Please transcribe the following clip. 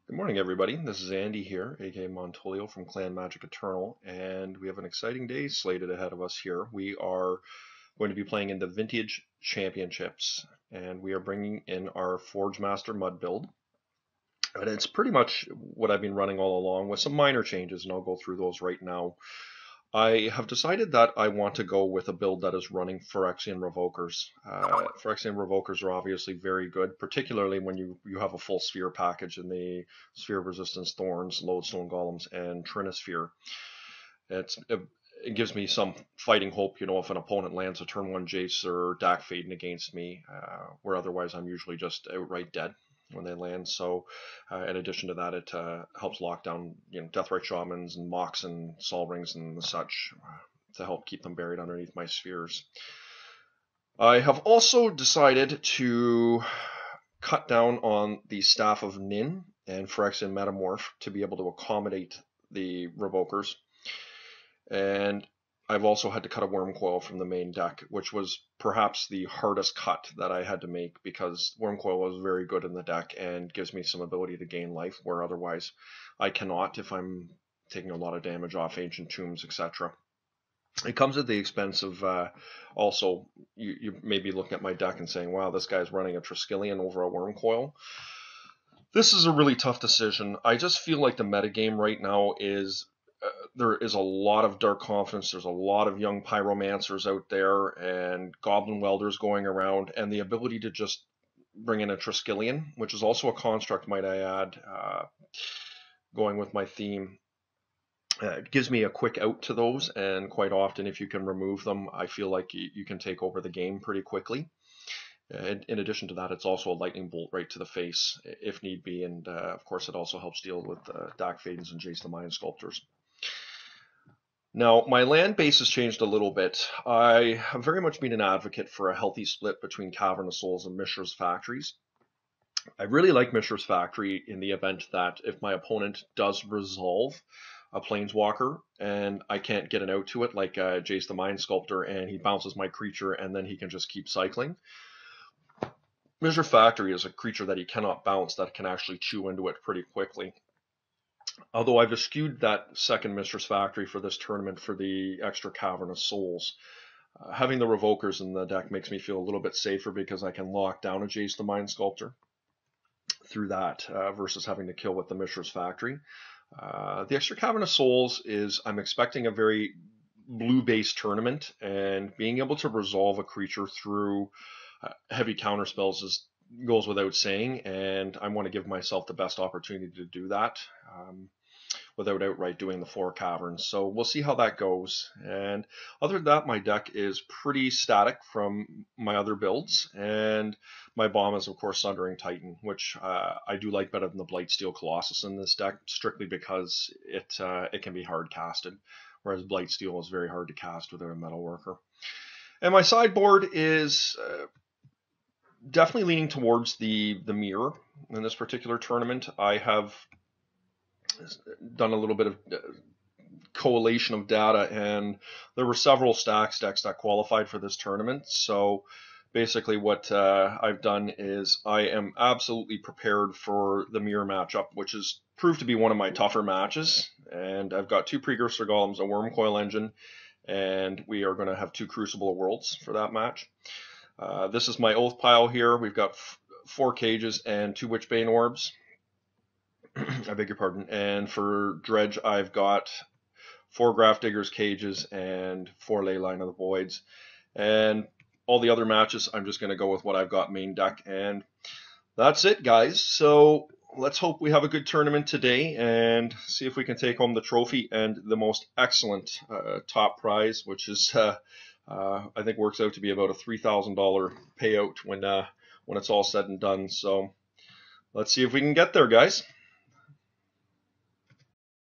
Good morning, everybody. This is Andy here, aka Montolio from Clan Magic Eternal, and we have an exciting day slated ahead of us here. We are going to be playing in the Vintage Championships, and we are bringing in our Forge Master Mud build. And it's pretty much what I've been running all along with some minor changes, and I'll go through those right now. I have decided that I want to go with a build that is running Phyrexian Revokers. Phyrexian Revokers are obviously very good, particularly when you have a full Sphere package in the Sphere of Resistance, Thorns, Lodestone Golems, and Trinisphere. It gives me some fighting hope, if an opponent lands a turn 1 Jace or Dak Faden against me, where otherwise I'm usually just outright dead when they land. So, in addition to that, it helps lock down, Deathrite Shamans and Mox and Sol Rings and such to help keep them buried underneath my spheres. I have also decided to cut down on the Staff of Nin and Phyrexian Metamorph to be able to accommodate the Revokers. And I've also had to cut a Wurmcoil from the main deck, which was perhaps the hardest cut that I had to make because Wurmcoil was very good in the deck and gives me some ability to gain life, where otherwise I cannot if I'm taking a lot of damage off Ancient Tombs, etc. It comes at the expense of also, you may be looking at my deck and saying, wow, this guy's running a Triskelion over a Wurmcoil. This is a really tough decision. I just feel like the metagame right now is there is a lot of Dark Confidence. There's a lot of young Pyromancers out there and Goblin Welders going around, and the ability to just bring in a Triskelion, which is also a construct, might I add, going with my theme. It gives me a quick out to those, and quite often, if you can remove them, I feel like you can take over the game pretty quickly. In addition to that, it's also a lightning bolt right to the face if need be, and of course, it also helps deal with Dak Fadens and Jace the Mind Sculptors. Now, my land base has changed a little bit. I have very much been an advocate for a healthy split between Cavern of Souls and Mishra's Factories. I really like Mishra's Factory in the event that if my opponent does resolve a Planeswalker and I can't get an out to it, like Jace the Mind Sculptor, and he bounces my creature and then he can just keep cycling. Mishra's Factory is a creature that he cannot bounce that can actually chew into it pretty quickly. Although I've eschewed that second Mistress Factory for this tournament for the extra Cavern of Souls. Having the Revokers in the deck makes me feel a little bit safer because I can lock down a Jace the Mind Sculptor through that versus having to kill with the Mistress Factory. The extra Cavern of Souls is, I'm expecting a very blue-based tournament, and being able to resolve a creature through heavy counterspells goes without saying, and I want to give myself the best opportunity to do that without outright doing the 4 caverns. So we'll see how that goes. And other than that, my deck is pretty static from my other builds, and my bomb is of course Sundering Titan, which I do like better than the Blightsteel Colossus in this deck, strictly because it can be hard casted, whereas Blightsteel is very hard to cast without a Metalworker. And my sideboard is definitely leaning towards the mirror in this particular tournament. I have done a little bit of collation of data, and there were several Stax decks that qualified for this tournament. So basically what I've done is I am absolutely prepared for the mirror matchup, which has proved to be one of my tougher matches. And I've got 2 Precursor Golems, a Wurmcoil Engine, and we are going to have 2 Crucible of Worlds for that match. This is my Oath pile here. We've got 4 cages and 2 Witchbane Orbs. I beg your pardon. And for Dredge, I've got 4 Grafdigger's cages and 4 Leyline of the Voids. And all the other matches, I'm just going to go with what I've got main deck. And that's it, guys. So let's hope we have a good tournament today and see if we can take home the trophy and the most excellent top prize, which is I think works out to be about a $3,000 payout when it's all said and done. So let's see if we can get there, guys.